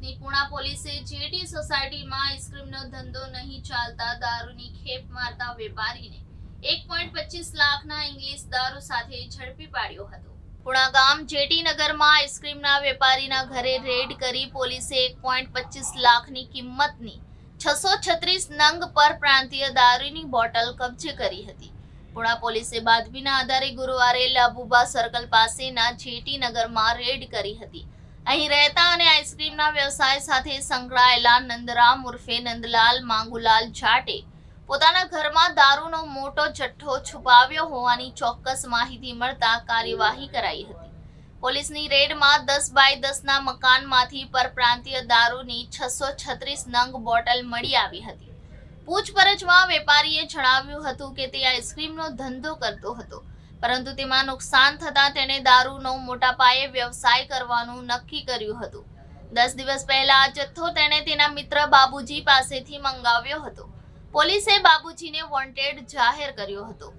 સુરતની પુણા પોલીસે જેટી સોસાયટીમાં આઈસ્ક્રીમનો ધંધો નહીં ચાલતા દારૂની ખેપ મારતા વેપારીને 1.25 લાખના ઇંગ્લિશ દારૂ સાથે ઝડપી પાડ્યો હતો। પુણા ગામ જેટી નગરમાં આઈસ્ક્રીમના વેપારીના ઘરે રેડ કરી પોલીસે 1.25 લાખની કિંમતની 636 નંગ પરપ્રાંતીય દારૂની બોટલ કબજે કરી હતી। પુણા પોલીસે બાતમીના આધારે ગુરુવારે લાબુબા સર્કલ પાસેના જેટી નગરમાં રેડ કરી હતી। અહીં રહેતા અને આઈસ્ક્રીમના વ્યવસાય સાથે સંકળાયેલા નંદરામ ઉર્ફે નંદલાલ માંગુલાલ જાટે પોતાના ઘરમાં દારૂનો મોટો જથ્થો છુપાવ્યો હોવાની ચોક્કસ માહિતી મળતા કાર્યવાહી કરાઈ હતી। પોલીસની રેડમાં 10 બાય 10ના મકાનમાંથી પરપ્રાંતીય દારૂની 636 નંગ બોટલ મળી આવી હતી। પૂછપરછમાં વેપારીએ જણાવ્યું હતું કે તે આઈસ્ક્રીમનો ધંધો કરતો હતો, પરંતુ તેમાં નુકસાન થતાં તેણે દારૂનો મોટા પાયે વ્યવસાય કરવાનું નક્કી કર્યું હતું। 10 દિવસ પહેલા આ જથ્થો તેણે તેના મિત્ર બાબુજી પાસેથી મંગાવ્યો હતો। પોલીસે બાબુજીને વોન્ટેડ જાહેર કર્યો હતો।